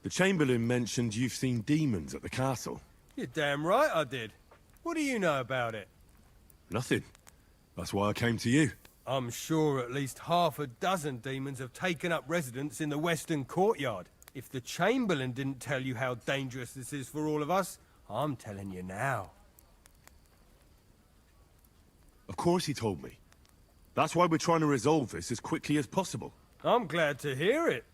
The Chamberlain mentioned you've seen demons at the castle. You're damn right I did. What do you know about it? Nothing. That's why I came to you. I'm sure at least half a dozen demons have taken up residence in the western courtyard. If the Chamberlain didn't tell you how dangerous this is for all of us, I'm telling you now. Of course he told me. That's why we're trying to resolve this as quickly as possible. I'm glad to hear it.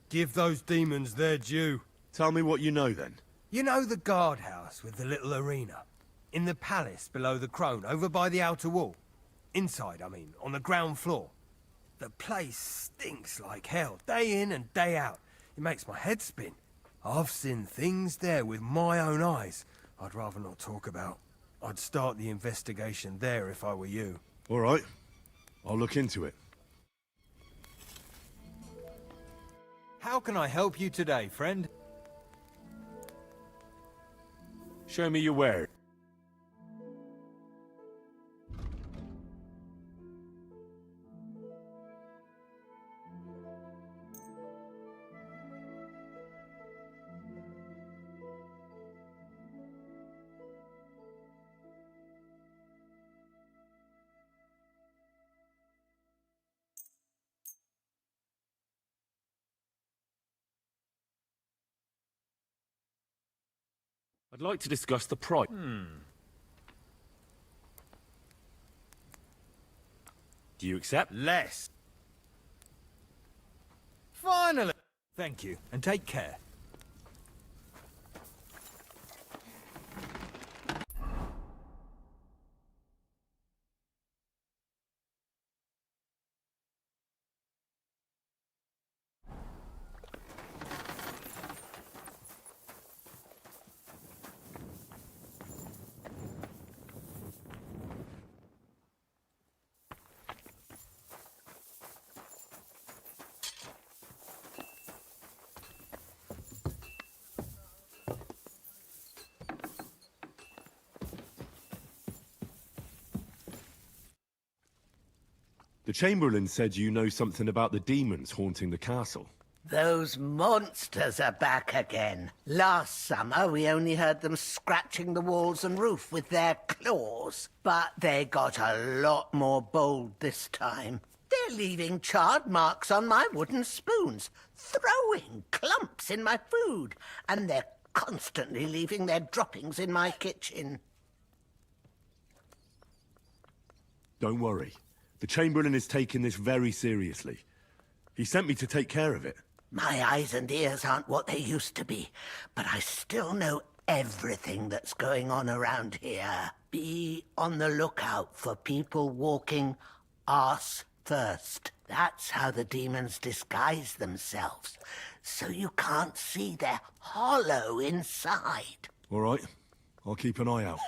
Give those demons their due. Tell me what you know then. You know the guardhouse with the little arena? In the palace below the Crone, over by the outer wall? Inside, I mean, on the ground floor. The place stinks like hell, day in and day out. It makes my head spin. I've seen things there with my own eyes I'd rather not talk about. I'd start the investigation there if I were you. All right. I'll look into it. How can I help you today, friend? Show me your wares. I'd like to discuss the price. Do you accept? Less. Finally! Thank you, and take care. The Chamberlain said you know something about the demons haunting the castle. Those monsters are back again. Last summer, we only heard them scratching the walls and roof with their claws. But they got a lot more bold this time. They're leaving charred marks on my wooden spoons, throwing clumps in my food, and they're constantly leaving their droppings in my kitchen. Don't worry. The Chamberlain is taking this very seriously. He sent me to take care of it. My eyes and ears aren't what they used to be, but I still know everything that's going on around here. Be on the lookout for people walking arse first. That's how the demons disguise themselves, so you can't see their hollow inside. All right. I'll keep an eye out.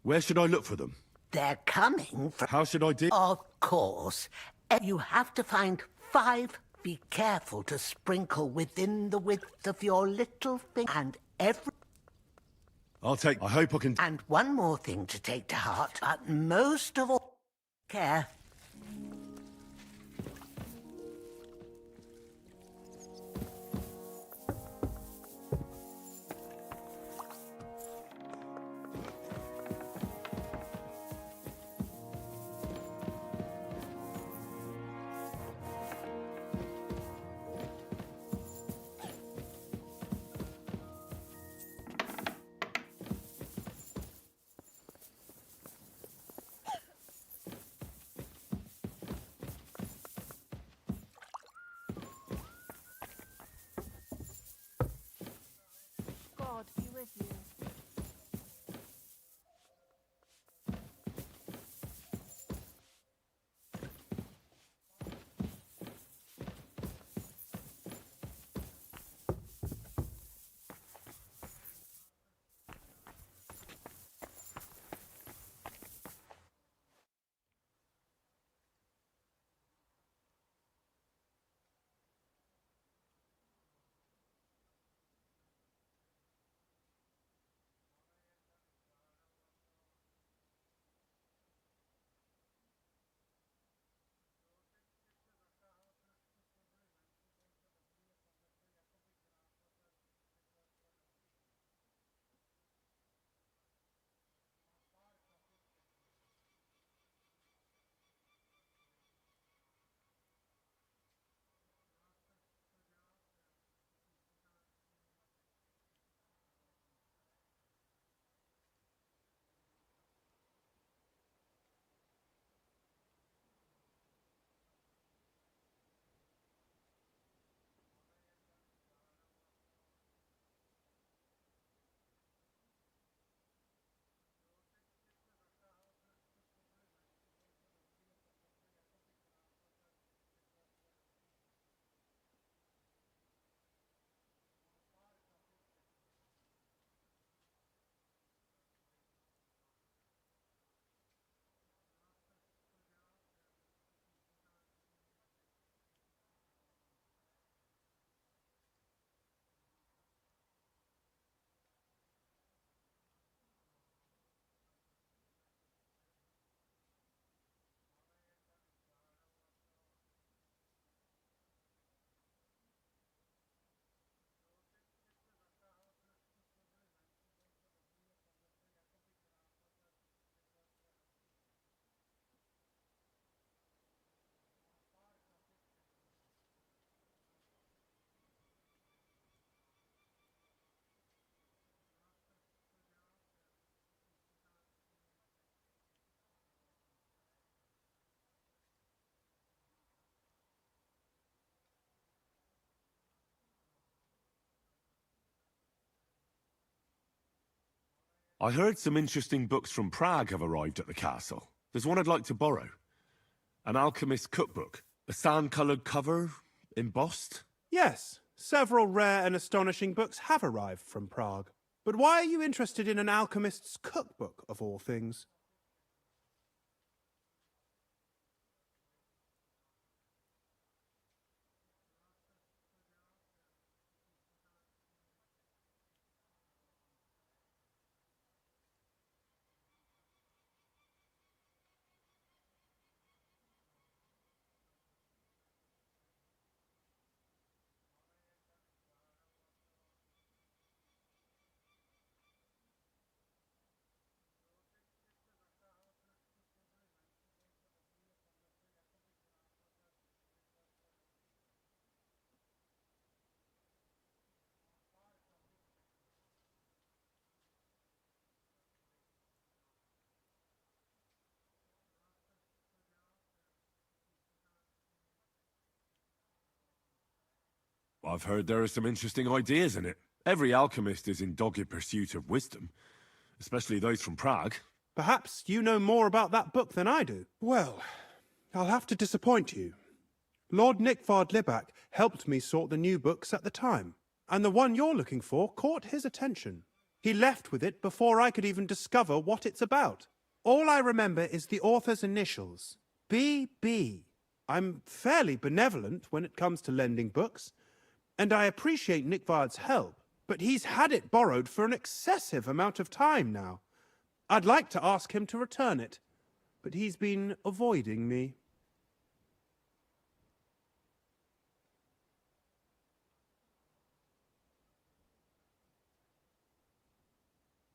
Where should I look for them? They're coming from... How should I do? Of course. You have to find 5. Be careful to sprinkle within the width of your little finger and every... I hope I can... And one more thing to take to heart, but most of all, care. I heard some interesting books from Prague have arrived at the castle. There's one I'd like to borrow. An alchemist's cookbook. A sand-coloured cover, embossed. Yes, several rare and astonishing books have arrived from Prague. But why are you interested in an alchemist's cookbook, of all things? I've heard there are some interesting ideas in it. Every alchemist is in dogged pursuit of wisdom, especially those from Prague. Perhaps you know more about that book than I do. Well, I'll have to disappoint you. Lord Nickvard Libak helped me sort the new books at the time, and the one you're looking for caught his attention. He left with it before I could even discover what it's about. All I remember is the author's initials, B.B. I'm fairly benevolent when it comes to lending books, and I appreciate Nickvard's help, but he's had it borrowed for an excessive amount of time now. I'd like to ask him to return it, but he's been avoiding me.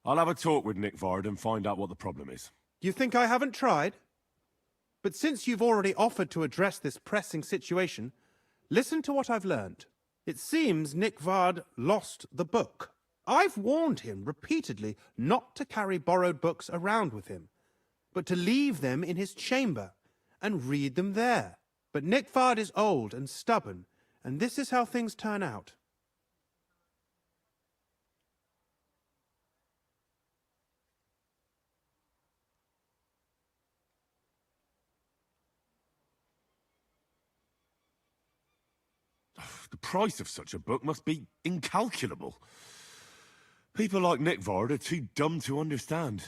I'll have a talk with Nickvard and find out what the problem is. You think I haven't tried? But since you've already offered to address this pressing situation, listen to what I've learned. It seems Nickvard lost the book. I've warned him repeatedly not to carry borrowed books around with him, but to leave them in his chamber and read them there. But Nickvard is old and stubborn, and this is how things turn out. The price of such a book must be incalculable. People like Nickvard are too dumb to understand.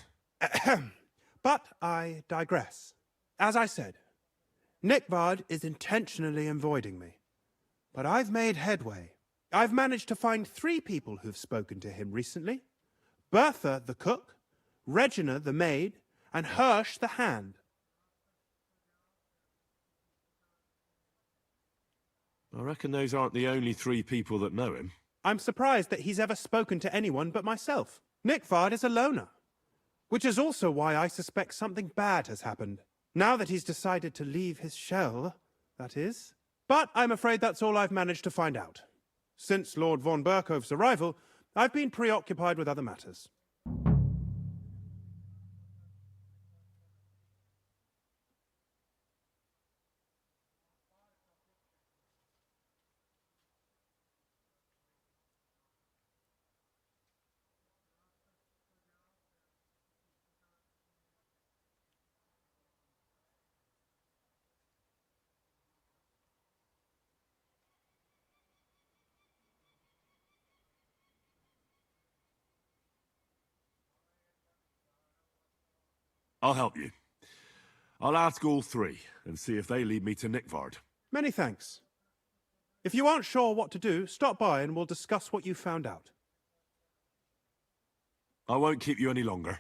But I digress. As I said, Nickvard is intentionally avoiding me. But I've made headway. I've managed to find 3 people who've spoken to him recently. Bertha, the cook, Regina, the maid, and Hirsch, the hand. I reckon those aren't the only 3 people that know him. I'm surprised that he's ever spoken to anyone but myself. Nickvard is a loner, which is also why I suspect something bad has happened. Now that he's decided to leave his shell, that is. But I'm afraid that's all I've managed to find out. Since Lord von Berkove's arrival, I've been preoccupied with other matters. I'll help you. I'll ask all 3 and see if they lead me to Nickvard. Many thanks. If you aren't sure what to do, stop by and we'll discuss what you found out. I won't keep you any longer.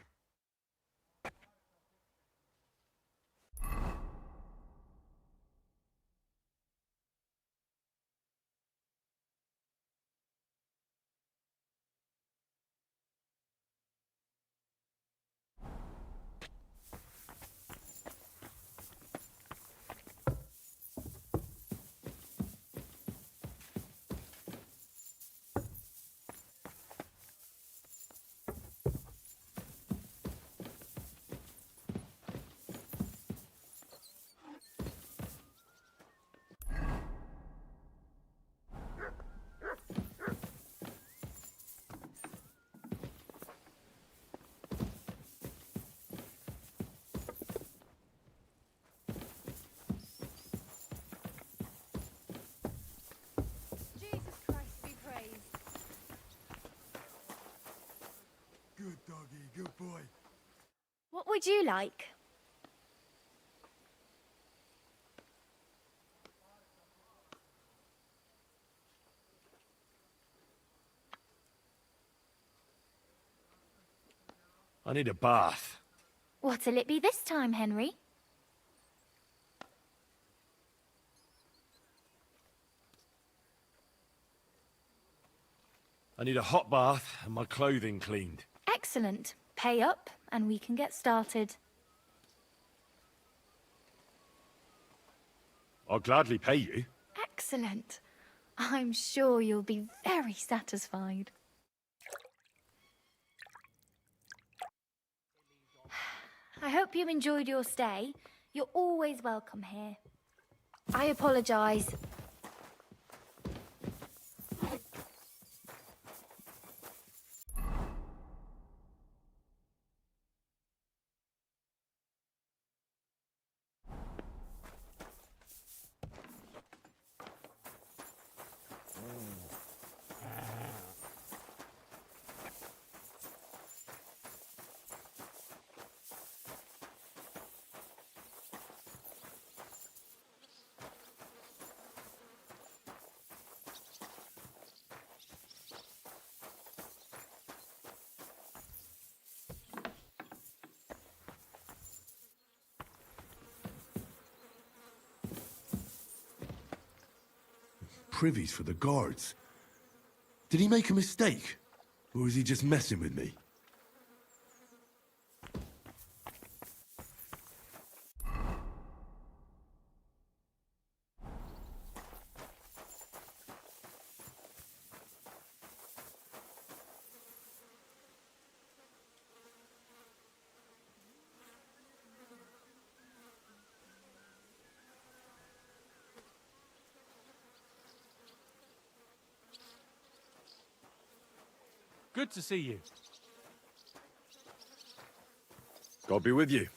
would you like? I need a bath. What'll it be this time, Henry? I need a hot bath and my clothing cleaned. Excellent. Pay up, and we can get started. I'll gladly pay you. Excellent. I'm sure you'll be very satisfied. I hope you enjoyed your stay. You're always welcome here. I apologise. Privies for the guards. Did he make a mistake? Or is he just messing with me? Good to see you. God be with you.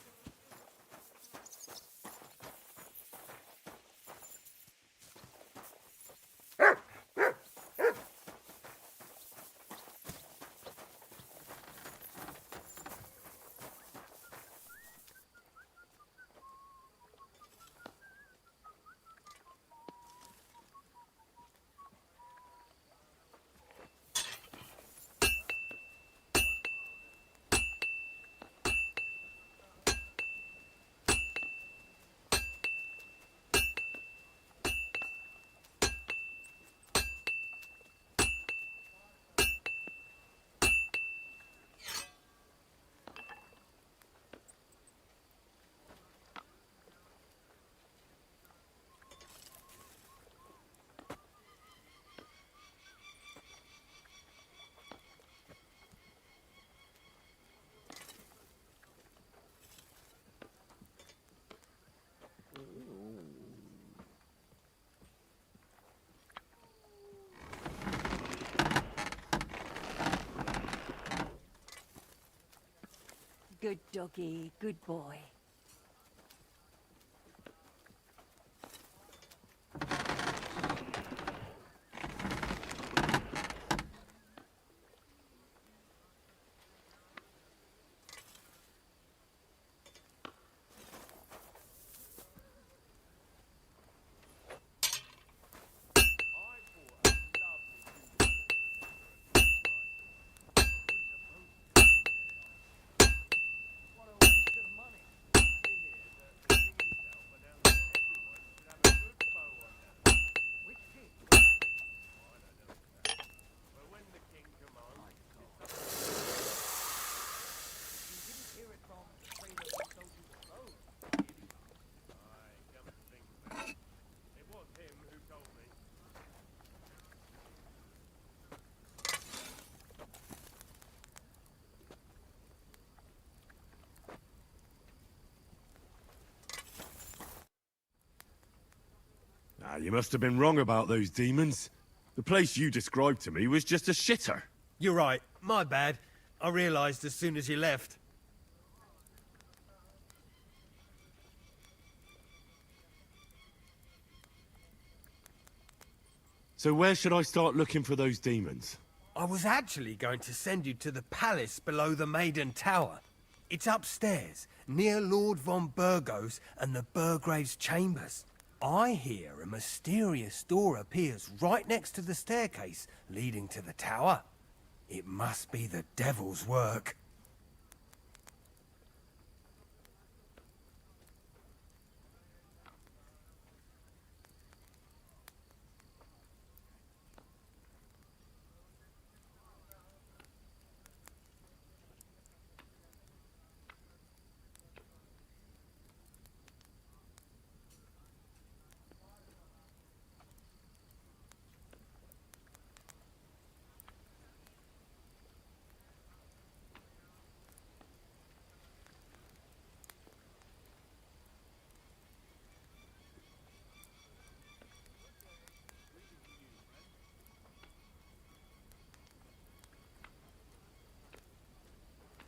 Good doggy, good boy. Ah, you must have been wrong about those demons. The place you described to me was just a shitter. You're right. My bad. I realised as soon as you left. So where should I start looking for those demons? I was actually going to send you to the palace below the Maiden Tower. It's upstairs, near Lord von Burgos and the Burgrave's chambers. I hear a mysterious door appears right next to the staircase leading to the tower. It must be the devil's work.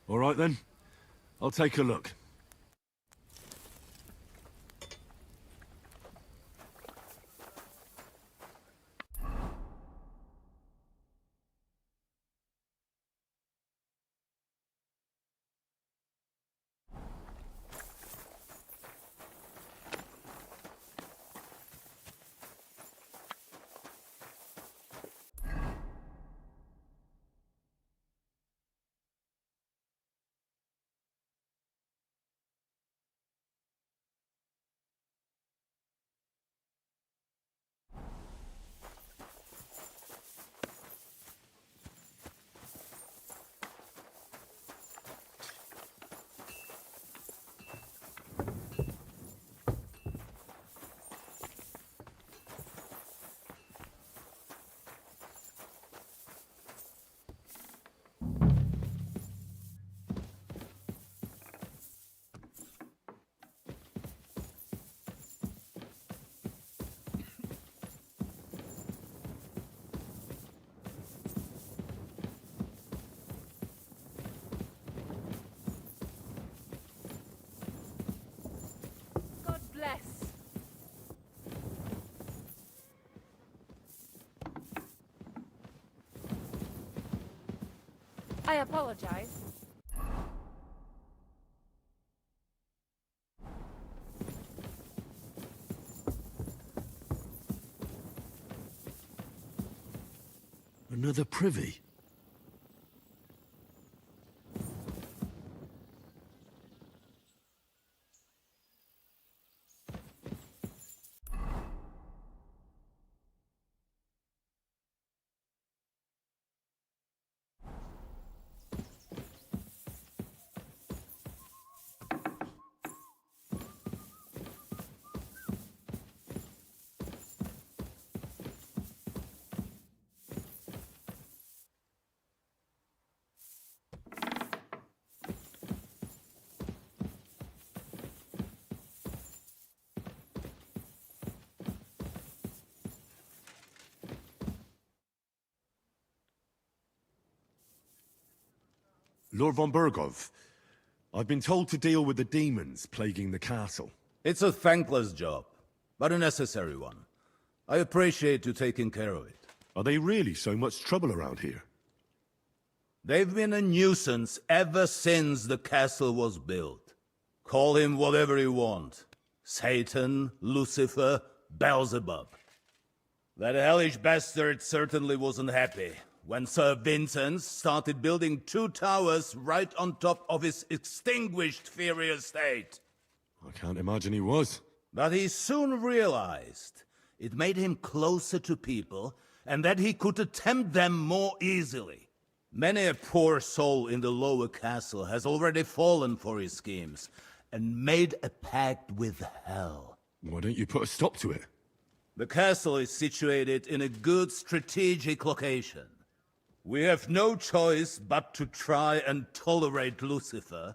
All right then. I'll take a look. God bless. I apologize. Another privy? Lord von Burgov, I've been told to deal with the demons plaguing the castle. It's a thankless job, but a necessary one. I appreciate you taking care of it. Are they really so much trouble around here? They've been a nuisance ever since the castle was built. Call him whatever you want. Satan, Lucifer, Beelzebub. That hellish bastard certainly wasn't happy when Sir Vincent started building 2 towers right on top of his extinguished fairy estate. I can't imagine he was. But he soon realized it made him closer to people and that he could attempt them more easily. Many a poor soul in the lower castle has already fallen for his schemes and made a pact with hell. Why don't you put a stop to it? The castle is situated in a good strategic location. We have no choice but to try and tolerate Lucifer,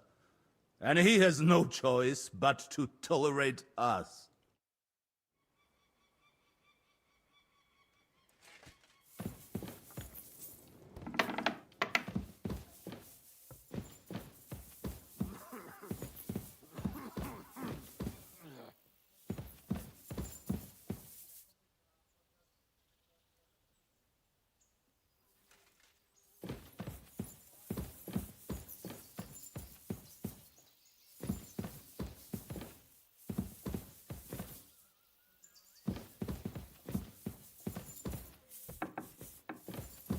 and he has no choice but to tolerate us.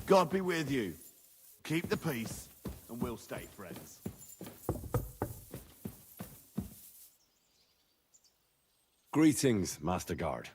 God be with you. Keep the peace, and we'll stay friends. Greetings, Master Guard.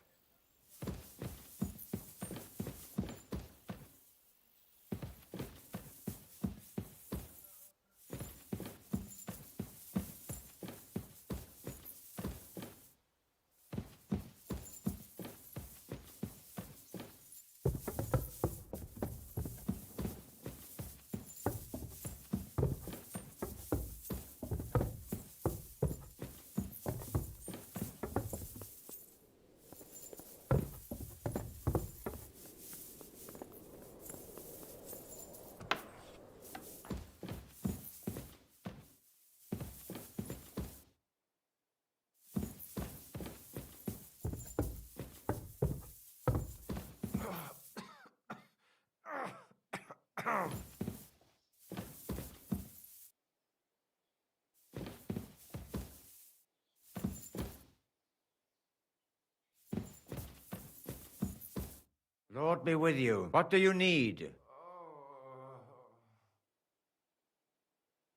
Lord be with you. What do you need?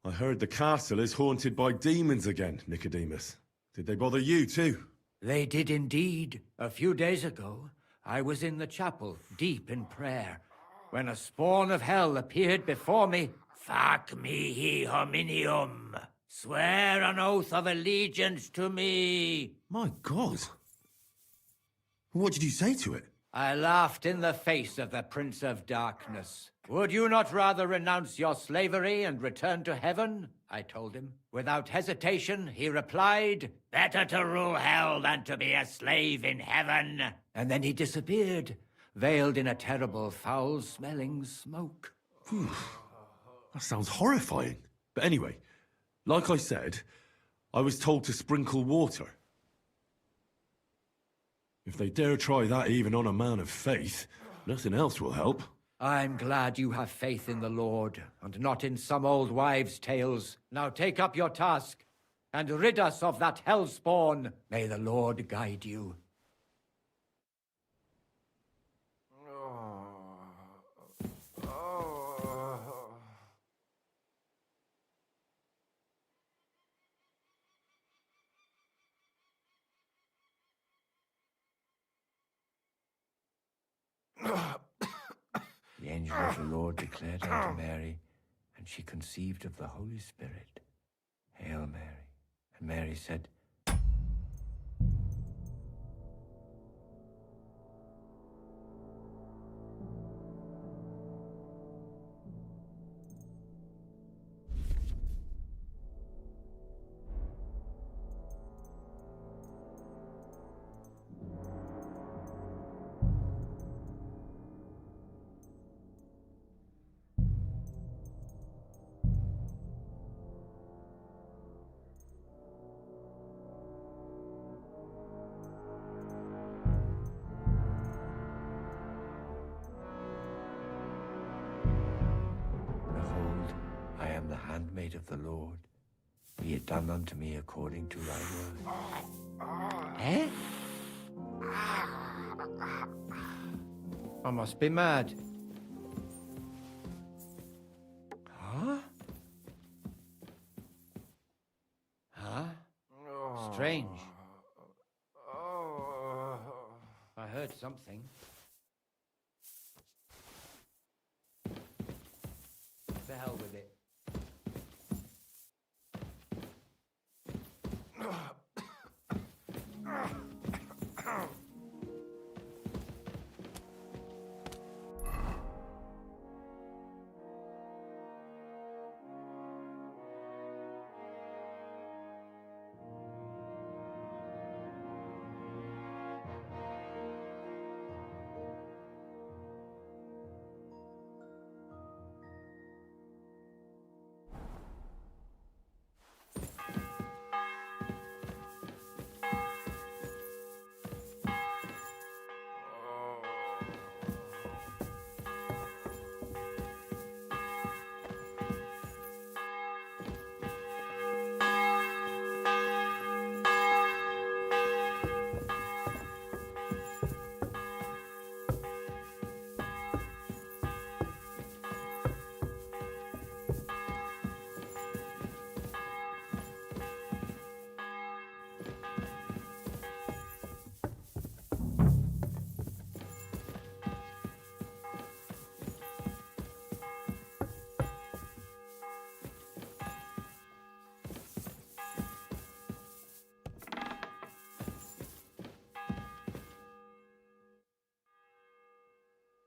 I heard the castle is haunted by demons again, Nicodemus. Did they bother you too? They did indeed. A few days ago, I was in the chapel, deep in prayer, when a spawn of hell appeared before me. Fac mihi hominium. Swear an oath of allegiance to me. My God. What did you say to it? I laughed in the face of the Prince of Darkness. Would you not rather renounce your slavery and return to heaven? I told him. Without hesitation, he replied, better to rule hell than to be a slave in heaven. And then he disappeared, veiled in a terrible, foul-smelling smoke. Phew. That sounds horrifying. But anyway, like I said, I was told to sprinkle water. If they dare try that even on a man of faith, nothing else will help. I'm glad you have faith in the Lord, and not in some old wives' tales. Now take up your task, and rid us of that hellspawn. May the Lord guide you. The angel of the Lord declared unto Mary, and she conceived of the Holy Spirit. Hail Mary. And Mary said, Behold, I am the handmaid of the Lord. Be it done unto me according to thy word. Eh? I must be mad. Huh? Huh? Strange. I heard something. To hell with it.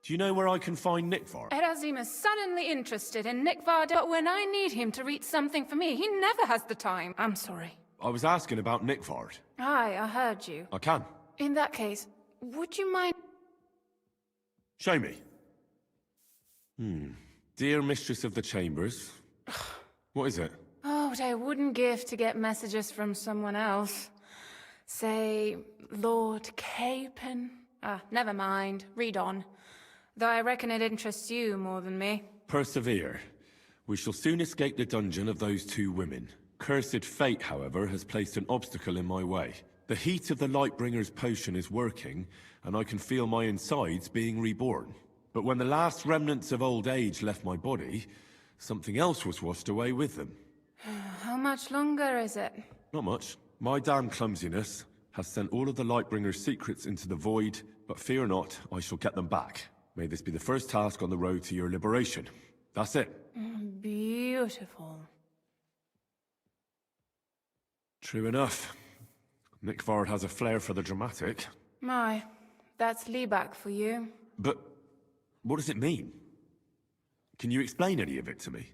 Do you know where I can find Nickvar? Erazim is suddenly interested in Nickvar, but when I need him to read something for me, he never has the time. I'm sorry. I was asking about Nickvar. Aye, I heard you. I can. In that case, would you mind... Show me. Dear Mistress of the Chambers. What is it? Oh, what I wouldn't give to get messages from someone else. Say, Lord Capon. Never mind. Read on. Though I reckon it interests you more than me. Persevere. We shall soon escape the dungeon of those two women. Cursed fate, however, has placed an obstacle in my way. The heat of the Lightbringer's potion is working, and I can feel my insides being reborn. But when the last remnants of old age left my body, something else was washed away with them. How much longer is it? Not much. My damn clumsiness has sent all of the Lightbringer's secrets into the void, but fear not, I shall get them back. May this be the first task on the road to your liberation. That's it. Beautiful. True enough. Nickvar has a flair for the dramatic. My, that's Liebach for you. But what does it mean? Can you explain any of it to me?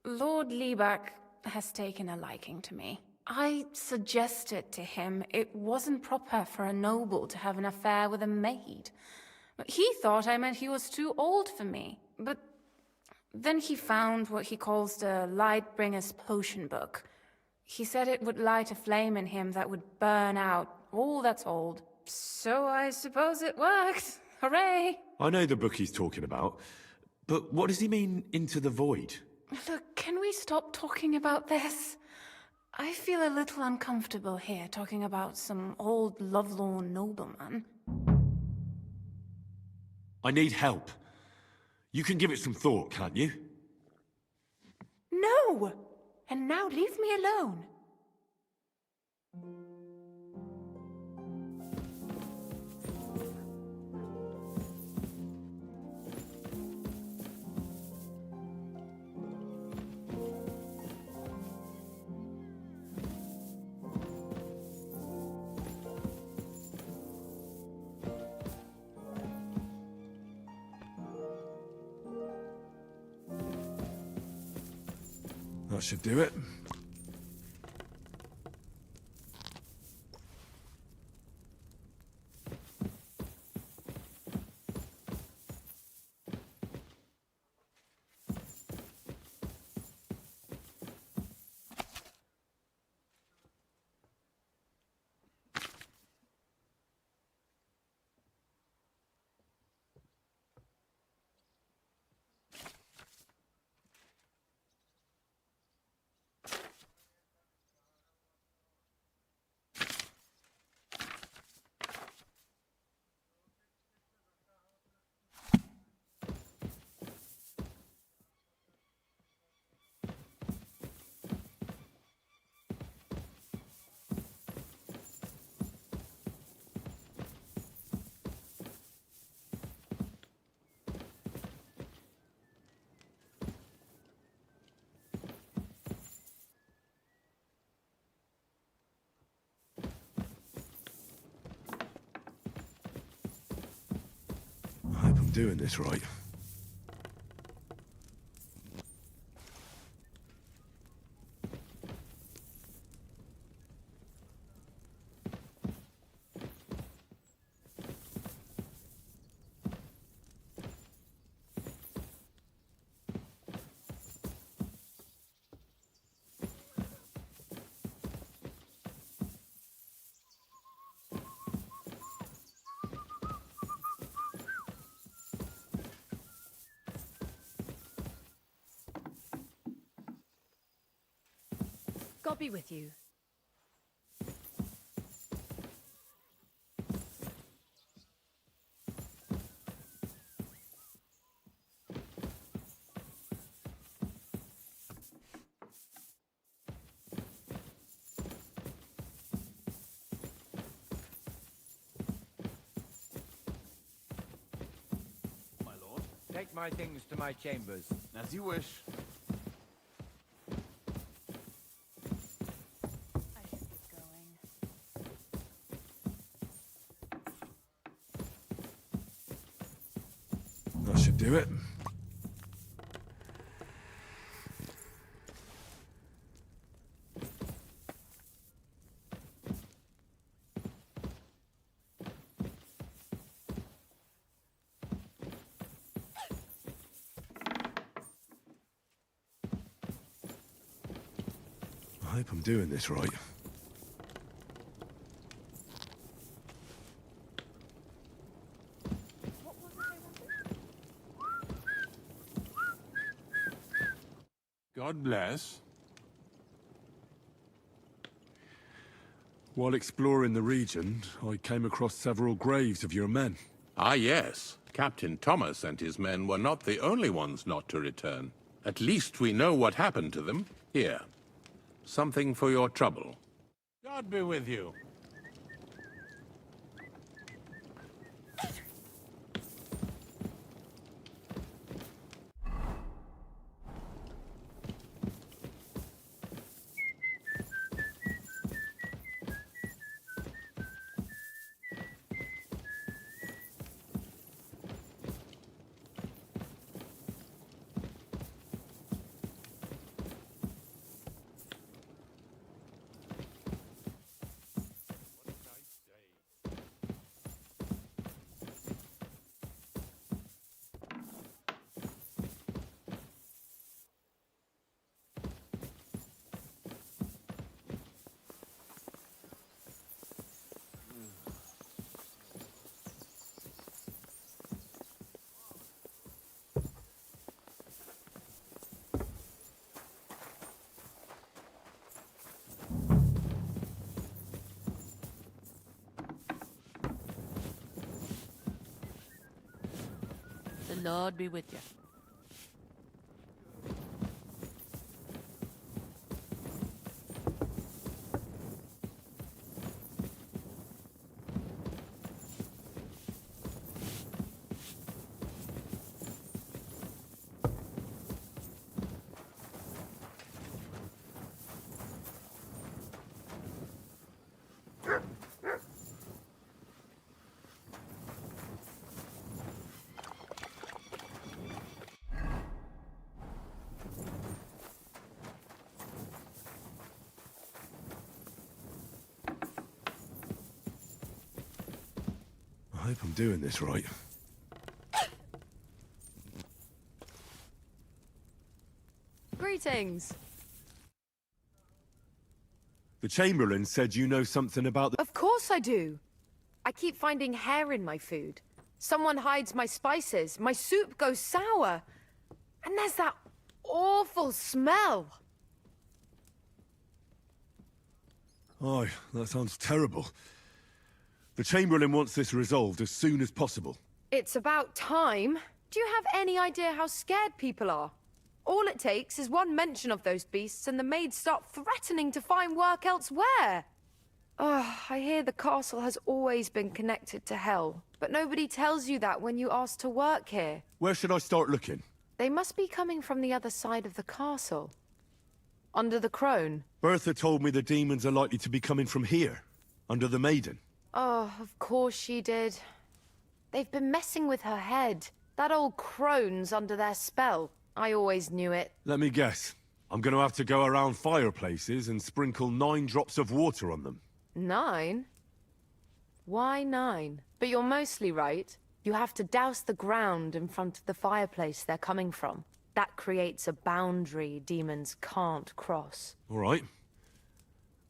Lord Liebach has taken a liking to me. I suggested to him it wasn't proper for a noble to have an affair with a maid. But he thought I meant he was too old for me. But then he found what he calls the Lightbringer's potion book. He said it would light a flame in him that would burn out all that's old. So I suppose it worked. Hooray! I know the book he's talking about, but what does he mean, into the void? Look, can we stop talking about this? I feel a little uncomfortable here, talking about some old lovelorn nobleman. I need help. You can give it some thought, can't you? No! And now leave me alone. That should do it. I hope I'm doing this right. God be with you. My lord, Take my things to my chambers. as you wish. I should get going. do it. I hope I'm doing this right. God bless. While exploring the region, I came across several graves of your men. Ah, yes. Captain Thomas and his men were not the only ones not to return. At least we know what happened to them. Here. Something for your trouble. God be with you. The Lord be with you. I hope I'm doing this right. Greetings. The Chamberlain said you know something about the... Of course I do. I keep finding hair in my food. Someone hides my spices. My soup goes sour. And there's that awful smell. Oh, that sounds terrible. The Chamberlain wants this resolved as soon as possible. It's about time. Do you have any idea how scared people are? All it takes is one mention of those beasts and the maids start threatening to find work elsewhere. I hear the castle has always been connected to hell, but nobody tells you that when you ask to work here. Where should I start looking? They must be coming from the other side of the castle. Under the crone. Bertha told me the demons are likely to be coming from here, under the Maiden. Oh, of course she did. They've been messing with her head. That old crone's under their spell. I always knew it. Let me guess. I'm going to have to go around fireplaces and sprinkle 9 drops of water on them. 9? Why 9? But you're mostly right. You have to douse the ground in front of the fireplace they're coming from. That creates a boundary demons can't cross. All right.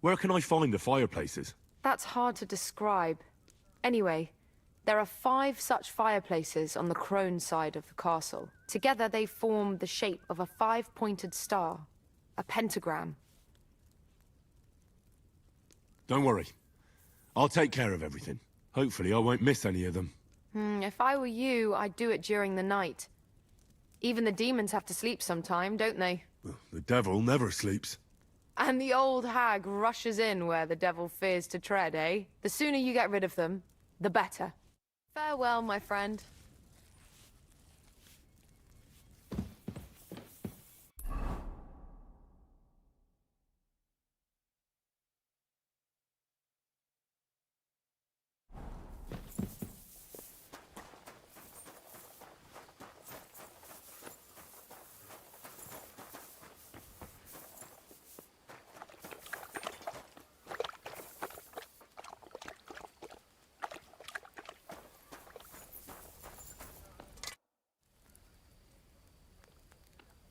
Where can I find the fireplaces? That's hard to describe. Anyway, there are 5 such fireplaces on the crone side of the castle. Together they form the shape of a 5-pointed star, a pentagram. Don't worry. I'll take care of everything. Hopefully I won't miss any of them. If I were you, I'd do it during the night. Even the demons have to sleep sometime, don't they? Well, the devil never sleeps. And the old hag rushes in where the devil fears to tread, eh? The sooner you get rid of them, the better. Farewell, my friend.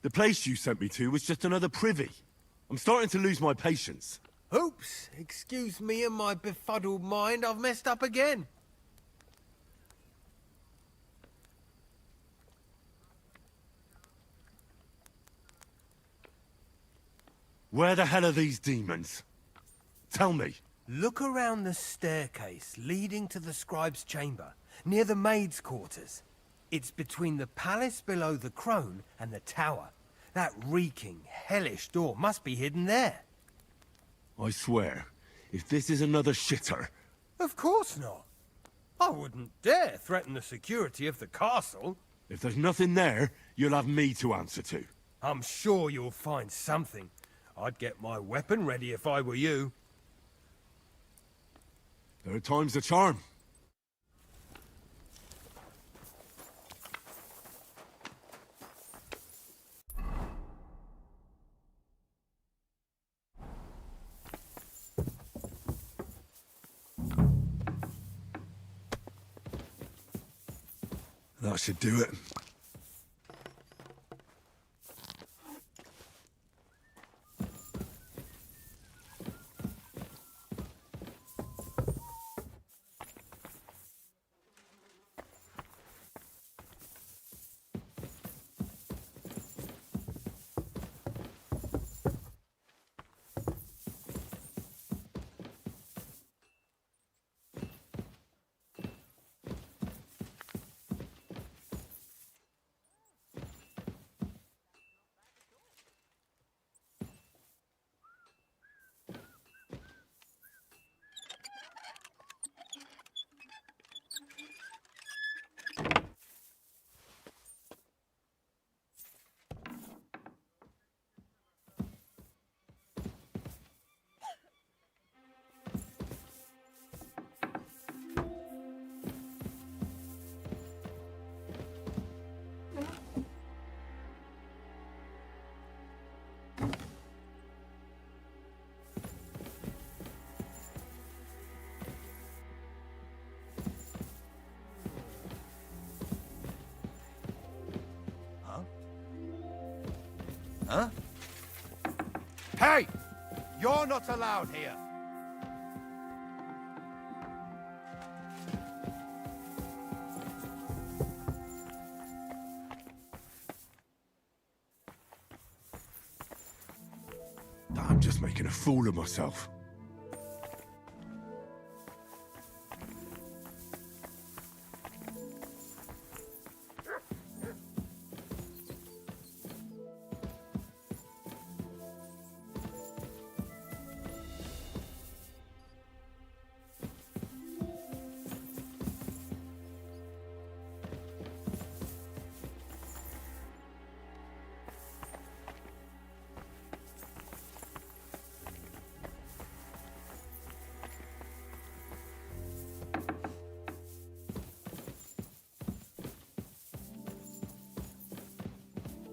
The place you sent me to was just another privy. I'm starting to lose my patience. Oops, excuse me and my befuddled mind, I've messed up again. Where the hell are these demons? Tell me. Look around the staircase leading to the scribe's chamber, near the maid's quarters. It's between the palace below the crone and the tower. That reeking, hellish door must be hidden there. I swear, if this is another shitter... Of course not. I wouldn't dare threaten the security of the castle. If there's nothing there, you'll have me to answer to. I'm sure you'll find something. I'd get my weapon ready if I were you. Third time's the charm. That should do it. Huh? Hey! You're not allowed here! I'm just making a fool of myself.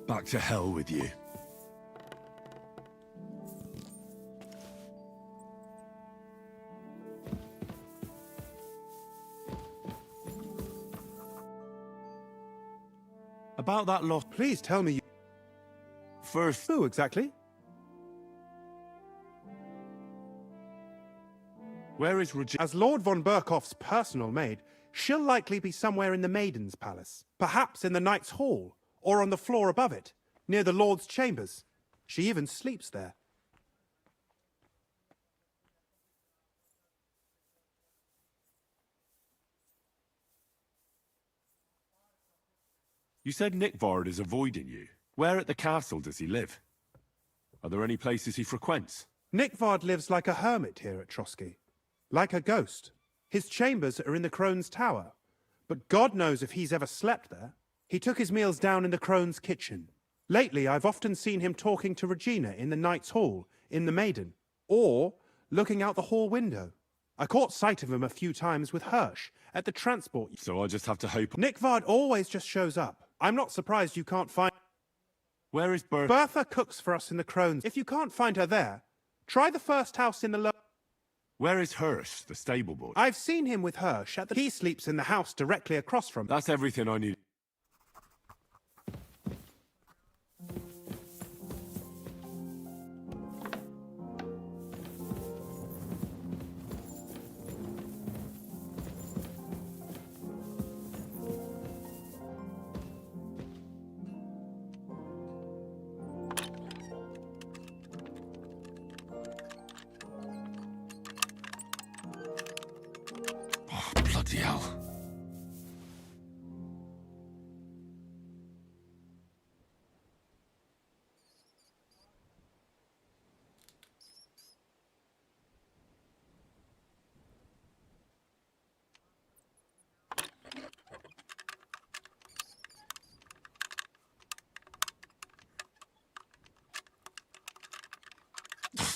Back to hell with you. About that lost... Please tell me... First... Who exactly? Where is Regina? As Lord von Berkoff's personal maid, she'll likely be somewhere in the Maiden's Palace. Perhaps in the Knight's Hall, or on the floor above it, near the Lord's chambers. She even sleeps there. You said Nickvard is avoiding you. Where at the castle does he live? Are there any places he frequents? Nickvard lives like a hermit here at Trotsky. Like a ghost. His chambers are in the Crone's Tower. But God knows if he's ever slept there. He took his meals down in the Crone's kitchen. Lately, I've often seen him talking to Regina in the Knight's Hall, in the Maiden, or looking out the hall window. I caught sight of him a few times with Hirsch at the transport. So I just have to hope... Nickvard always just shows up. I'm not surprised you can't find... Where is Bertha? Bertha cooks for us in the Crones. If you can't find her there, try the first house in the Where is Hirsch, the stable boy? I've seen him with Hirsch at the... He sleeps in the house directly across from... That's everything I need. bloody hell.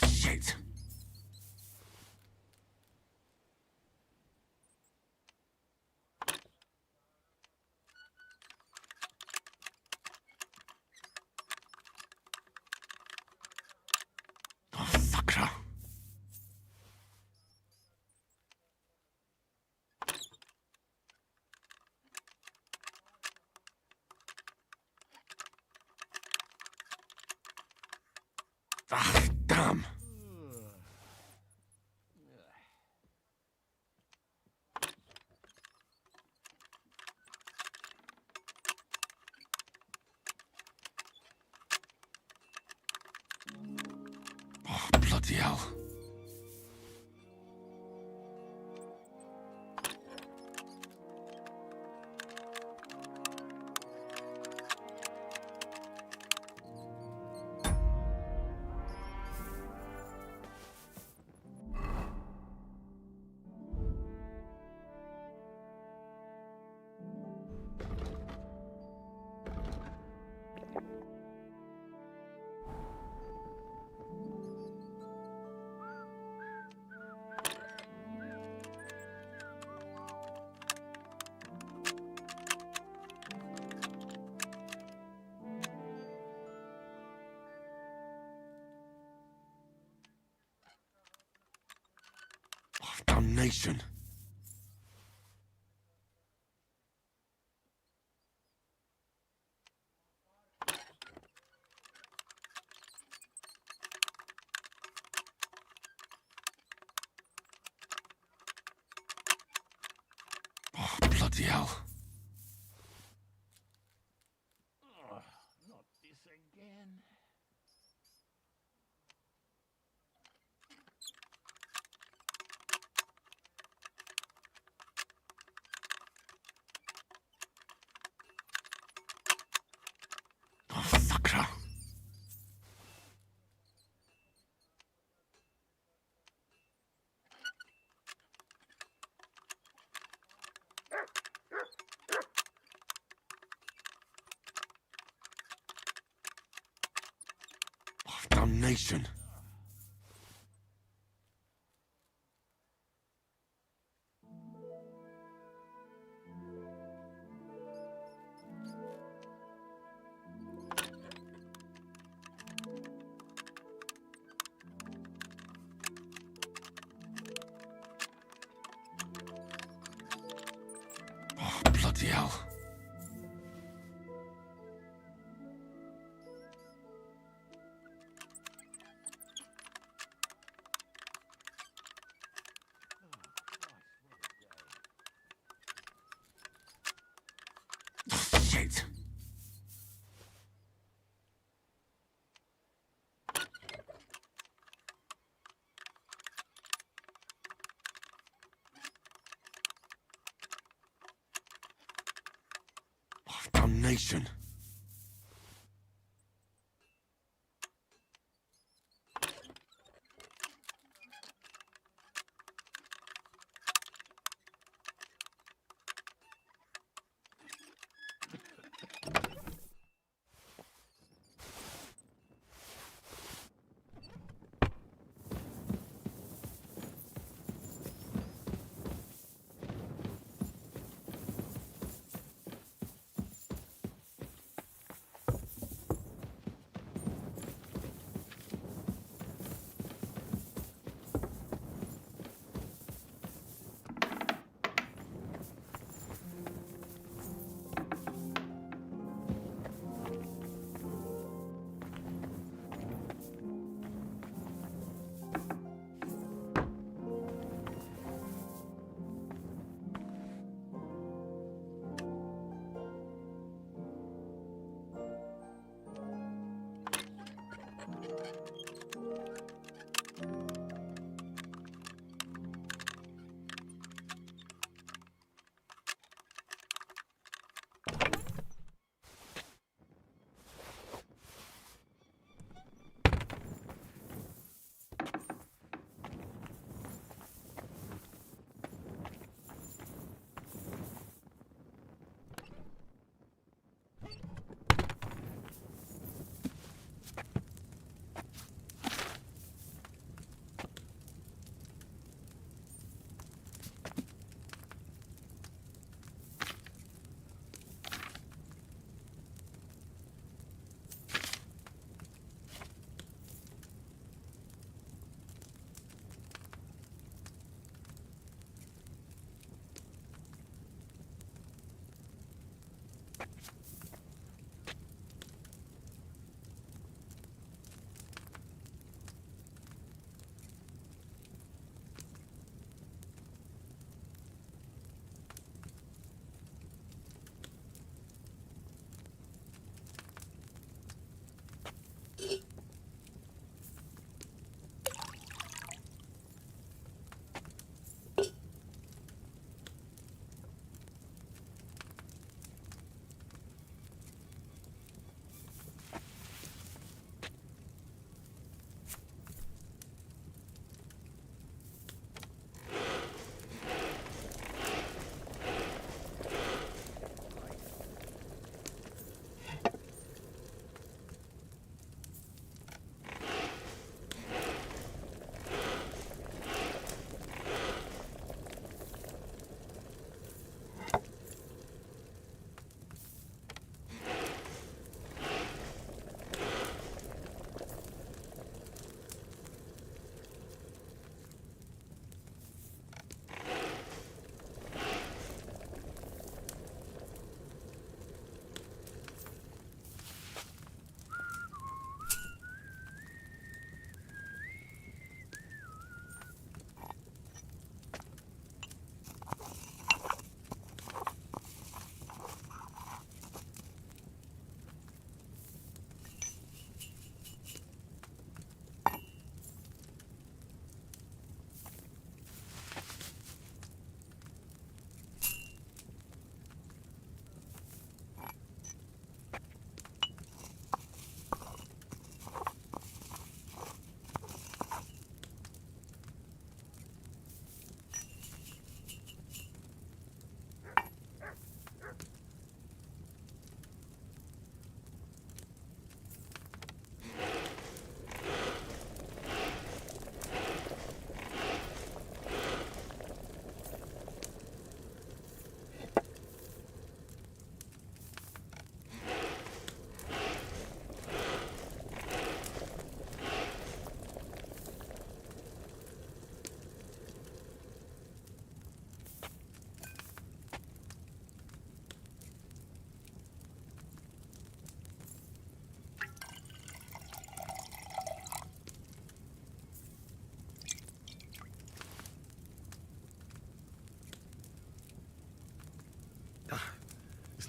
Shit. Oh, fucker. Ah, damn. Oh, bloody hell. Oh, damnation. Oh, bloody hell. Not this again. Oh, fucker. Oh, damnation. Oh, bloody hell. Oh, shit. Oh, damnation.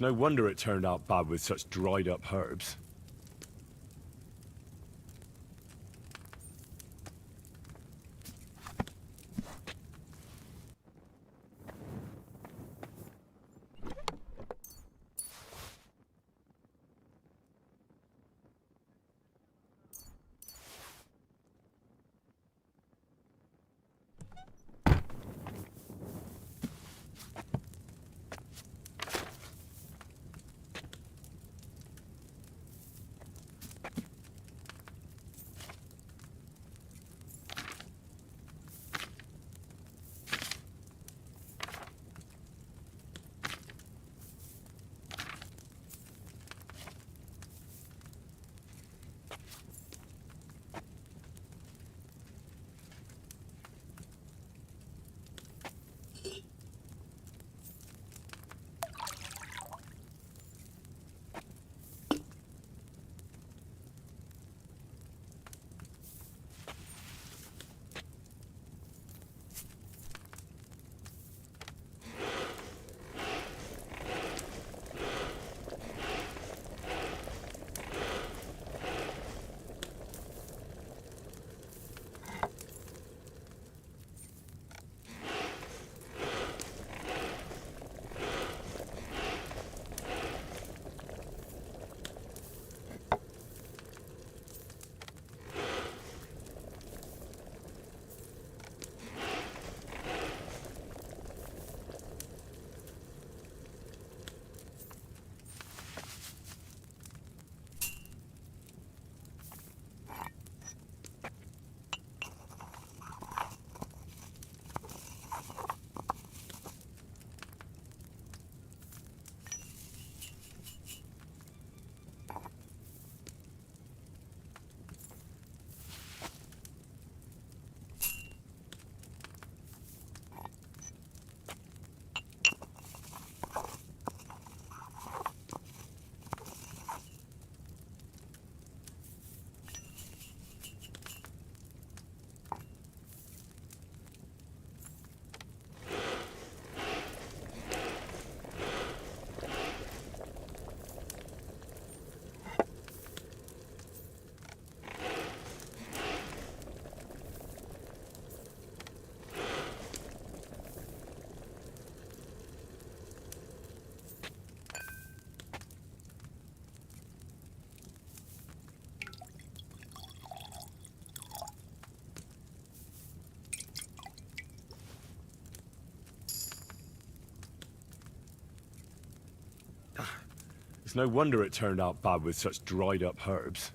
It's no wonder it turned out bad with such dried up herbs. It's no wonder it turned out bad with such dried up herbs.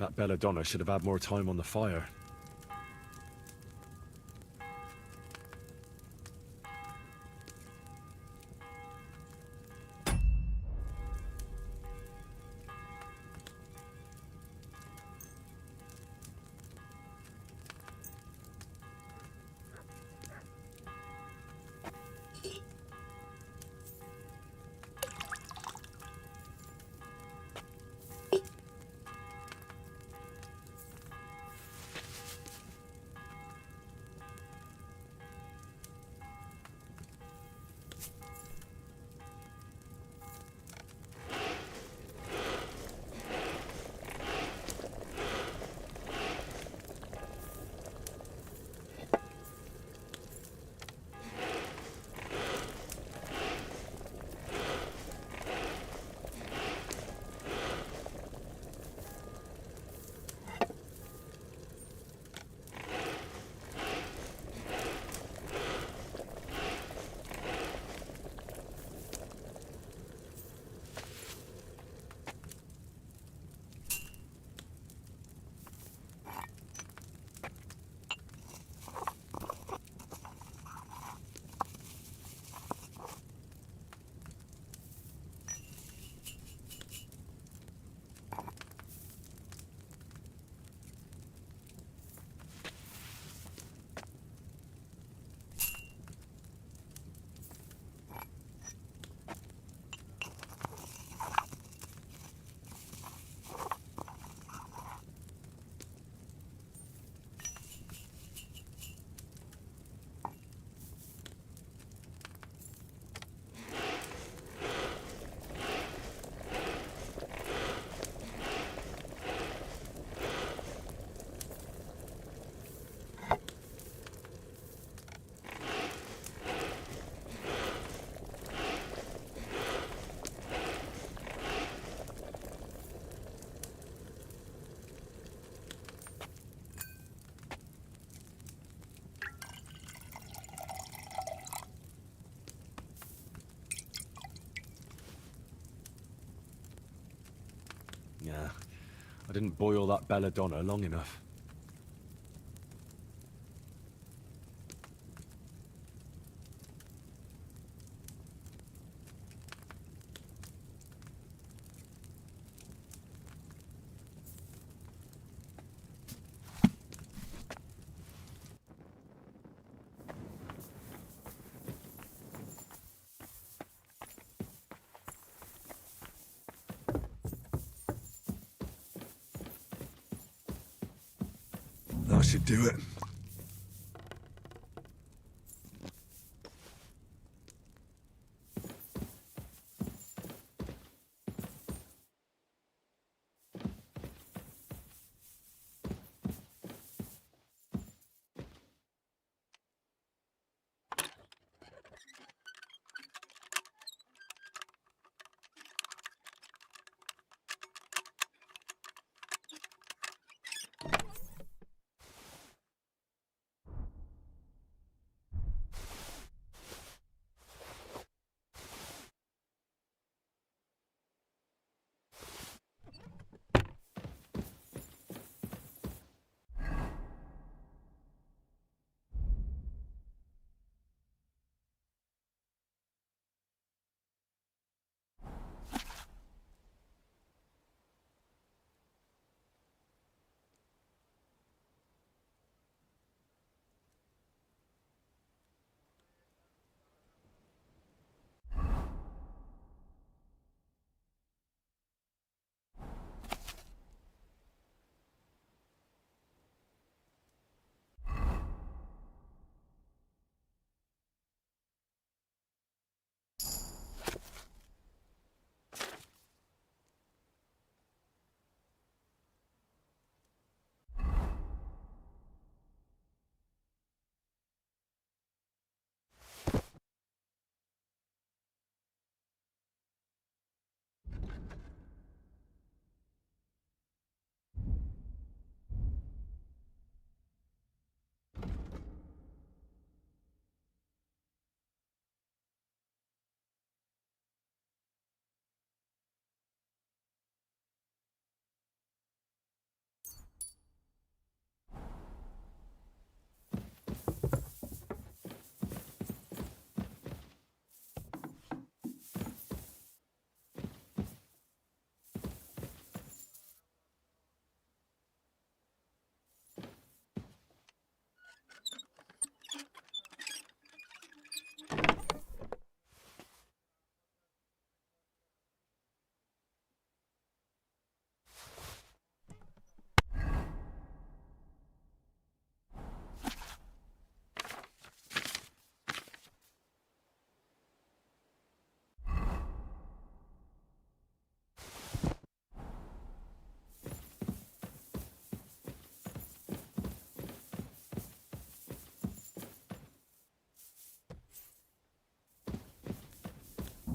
That belladonna should have had more time on the fire. Yeah, I didn't boil that belladonna long enough. That should do it.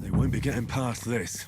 They won't be getting past this.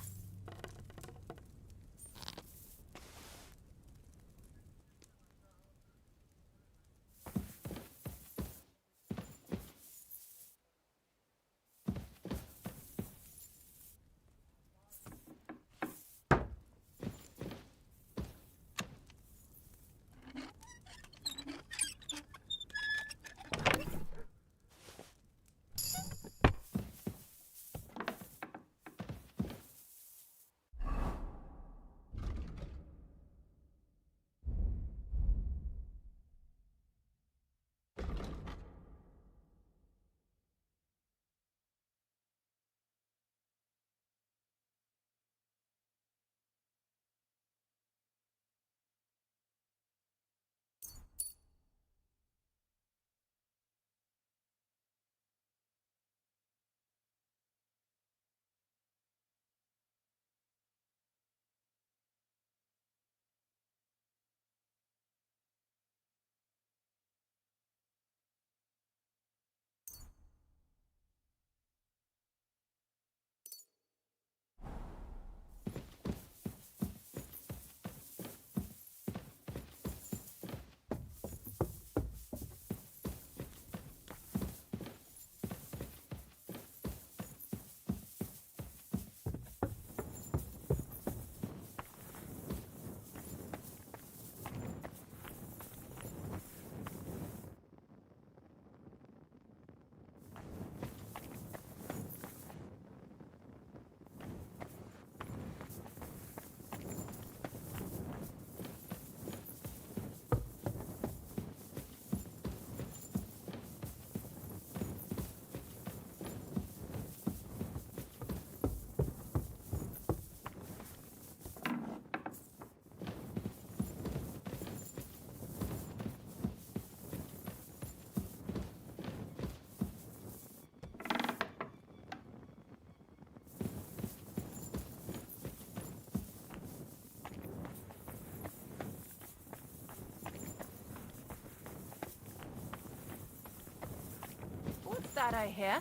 that I hear.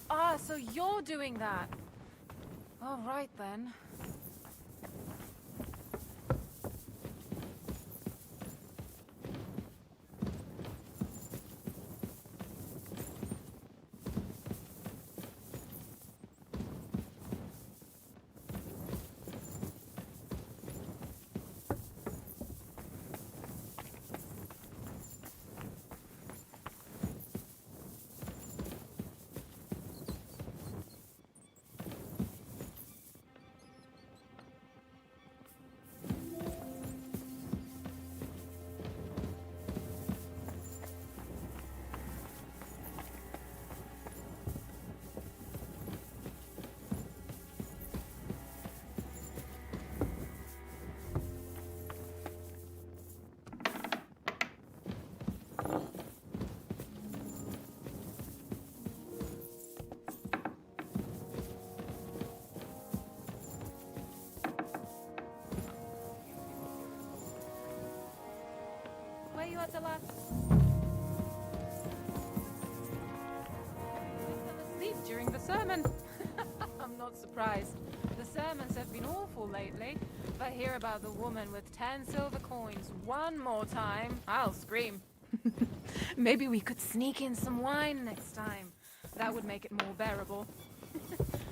Ah, so you're doing that. All right, then. Where you at the last? I fell asleep during the sermon. I'm not surprised. The sermons have been awful lately. If I hear about the woman with 10 silver coins one more time, I'll scream. Maybe we could sneak in some wine next time. That would make it more bearable.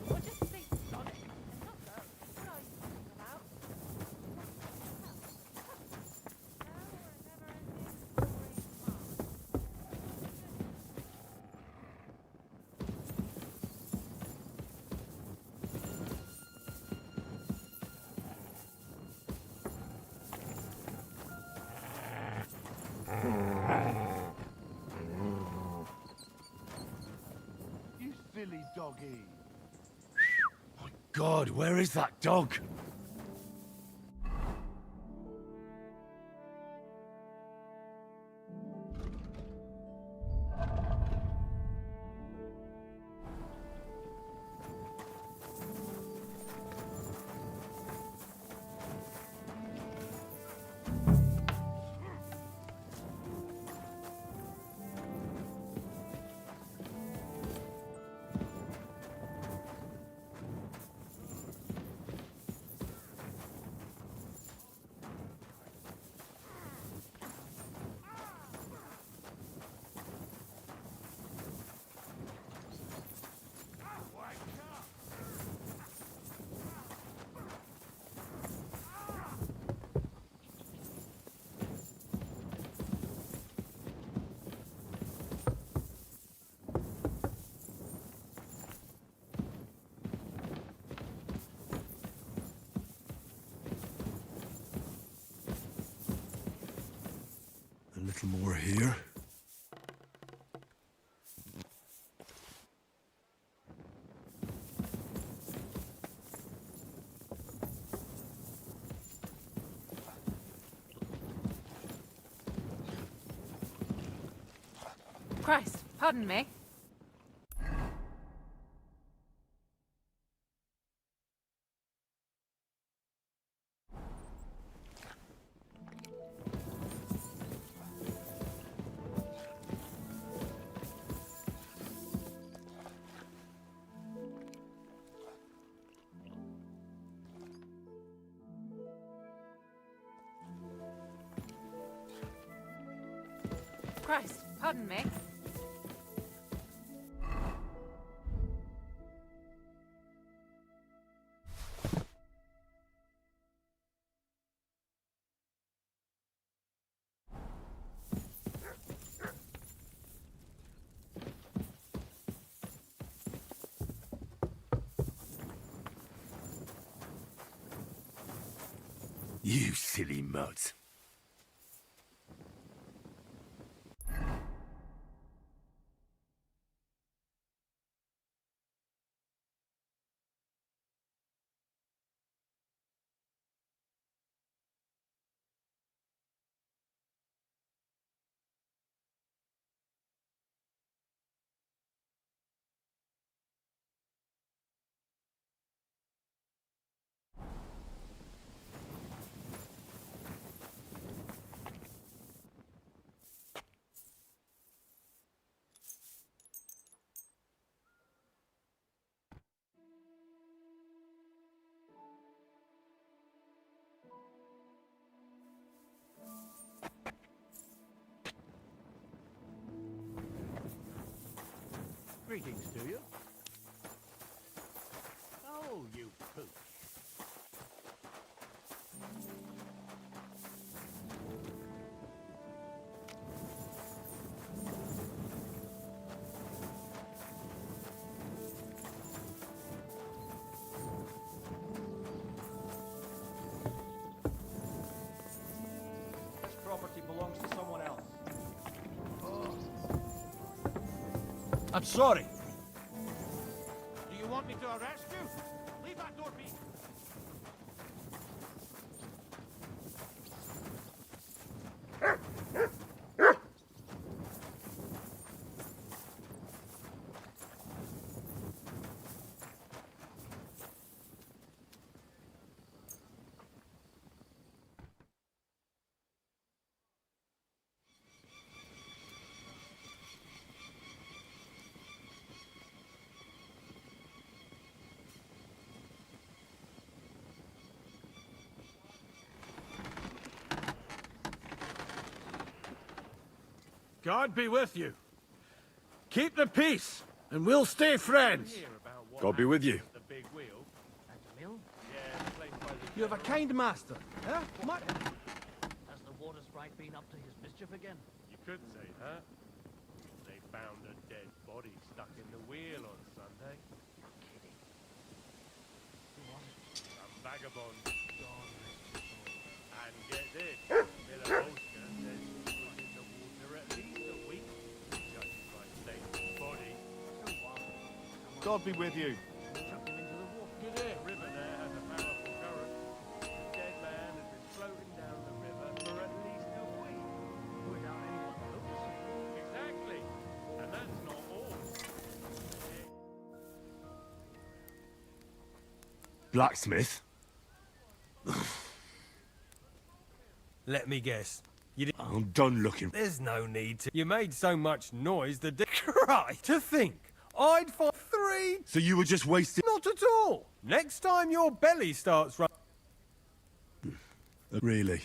Or just stay sonic and not go. What are you talking about? You silly doggy. God, where is that dog? A little more here. Christ, pardon me. Christ, pardon me. You silly mutt. Greetings to you. Oh, you pooch. This property belongs to someone else. I'm sorry. Do you want me to arrest you? Leave that door be. God be with you. Keep the peace, and we'll stay friends. God be with you. You have a kind master, huh? Has the water sprite been up to his mischief again? You could say that. They found a dead body stuck in the wheel on Sunday. Kidding. Some vagabond. And get this, Miller Bolster says he was in the water at least a week, judging by state of the body. God be with you. Chucked him into the water. The river there has a powerful current. The dead man has been floating down the river for at least a week. Without anyone noticing. Exactly. And that's not all. Blacksmith? Let me guess. You did. I'm done looking. There's no need to. You made so much noise that. Right. To think, I'd find 3. So you were just wasting. Not at all. Next time your belly starts running. Really?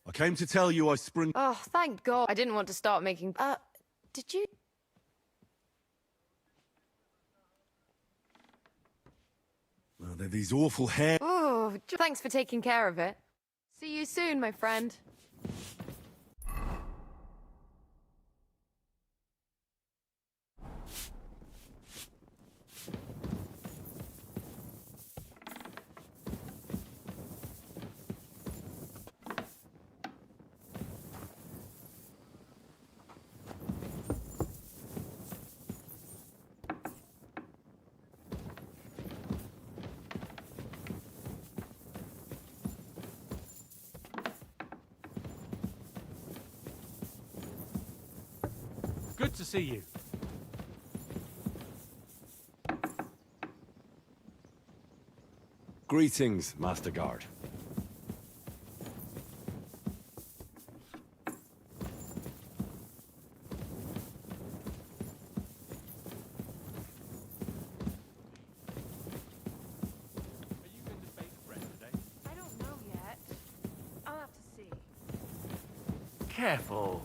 I came to tell you I sprung. Oh, thank God. I didn't want to start making... did you... Well, they're these awful hair. Oh, thanks for taking care of it. See you soon, my friend. Good to see you. Greetings, Master Guard. Careful.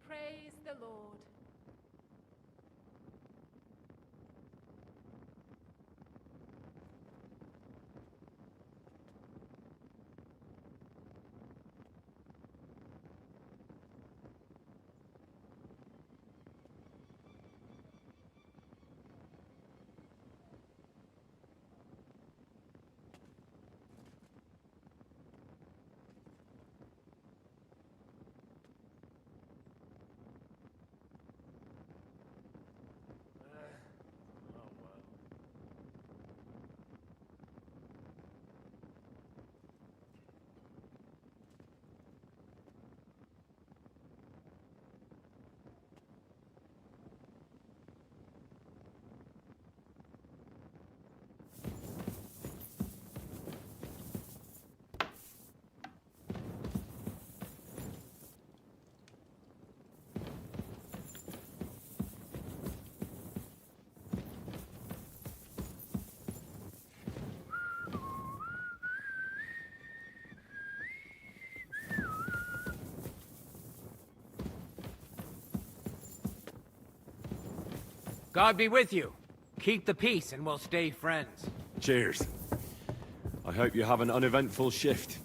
Praise the Lord. God be with you. Keep the peace and we'll stay friends. Cheers. I hope you have an uneventful shift.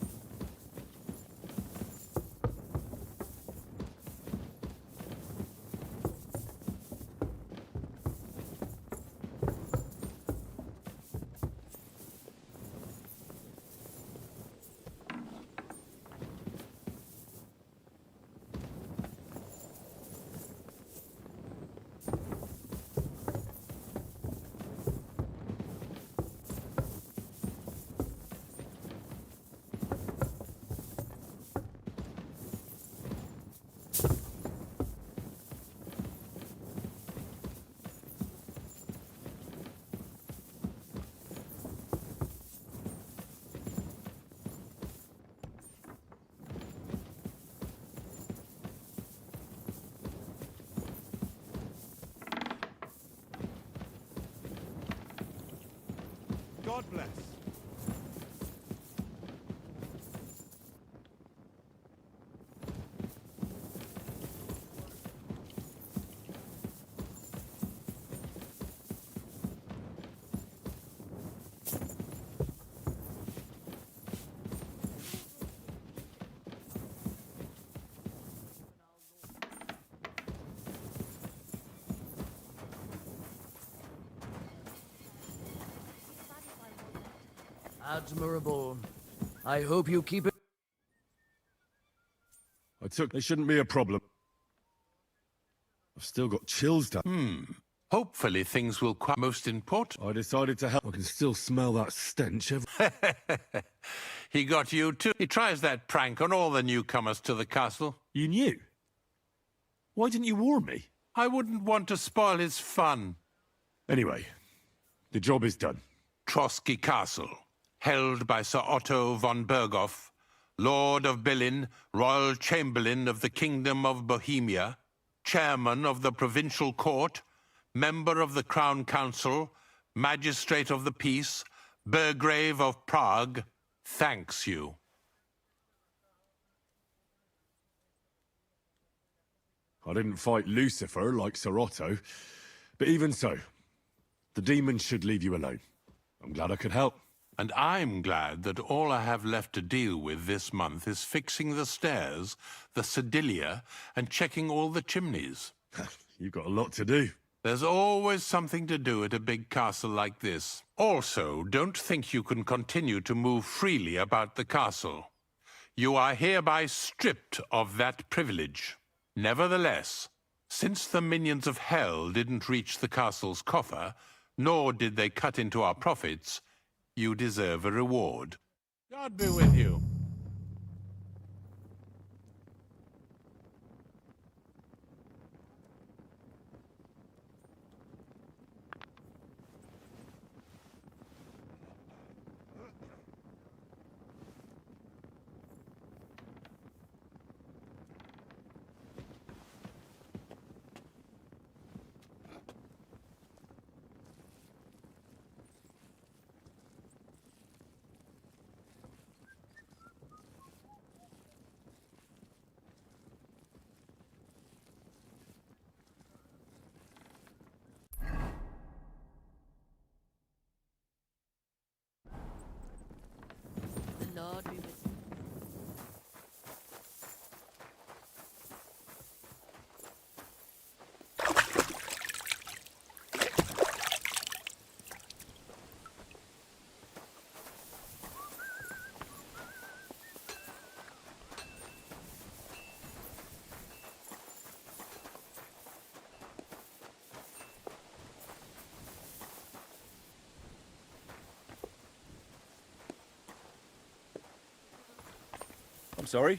God bless. Admirable. I hope you keep it. It shouldn't be a problem. I've still got chills down. Hopefully things will quite most important. I decided to help. I can still smell that stench. He got you too. He tries that prank on all the newcomers to the castle. You knew? Why didn't you warn me? I wouldn't want to spoil his fun. Anyway, the job is done. Trotsky Castle, held by Sir Otto von Berghoff, Lord of Berlin, Royal Chamberlain of the Kingdom of Bohemia, Chairman of the Provincial Court, Member of the Crown Council, Magistrate of the Peace, Burgrave of Prague, thanks you. I didn't fight Lucifer like Sir Otto, but even so, the demons should leave you alone. I'm glad I could help. And I'm glad that all I have left to deal with this month is fixing the stairs, the sedilia, and checking all the chimneys. You've got a lot to do. There's always something to do at a big castle like this. Also, don't think you can continue to move freely about the castle. You are hereby stripped of that privilege. Nevertheless, since the minions of hell didn't reach the castle's coffer, nor did they cut into our profits, you deserve a reward. God be with you. Sorry?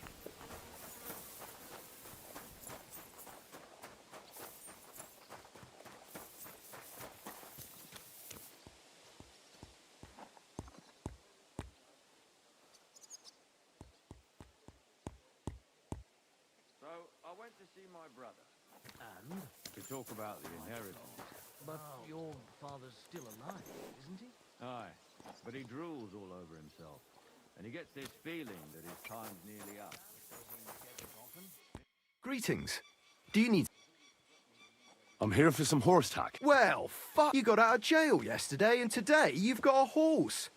So, I went to see my brother. And? To talk about the inheritance. But your father's still alive, isn't he? Aye, but he drools all over himself. And he gets this feeling that his time's nearly up. Greetings. Do you need... I'm here for some horse tack. Well, fuck, you got out of jail yesterday, and today you've got a horse.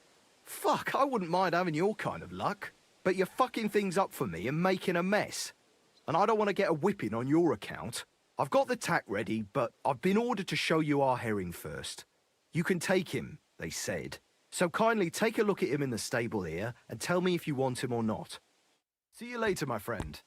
Fuck, I wouldn't mind having your kind of luck. But you're fucking things up for me and making a mess. And I don't want to get a whipping on your account. I've got the tack ready, but I've been ordered to show you our herring first. You can take him, they said. So kindly take a look at him in the stable here and tell me if you want him or not. See you later, my friend.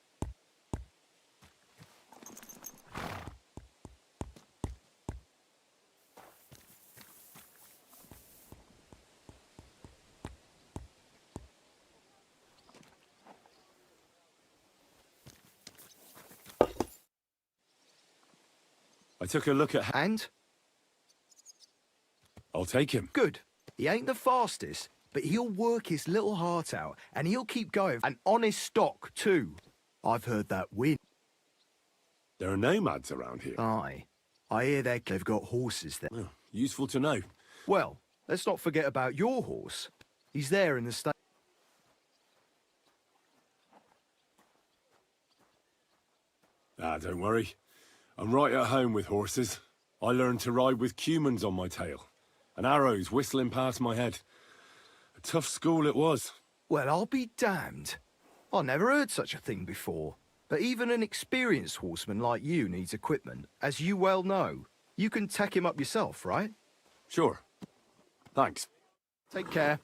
I took a look at... And? I'll take him. Good. He ain't the fastest, but he'll work his little heart out, and he'll keep going. An honest stock, too. I've heard that win. There are nomads around here. Aye. I hear they've got horses there. Oh, useful to know. Well, let's not forget about your horse. He's there in the stable. Don't worry. I'm right at home with horses. I learned to ride with cumans on my tail, and arrows whistling past my head. A tough school it was. Well, I'll be damned. I never heard such a thing before. But even an experienced horseman like you needs equipment, as you well know. You can tack him up yourself, right? Sure. Thanks. Take care.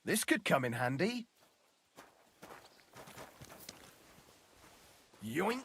This could come in handy. Yoink.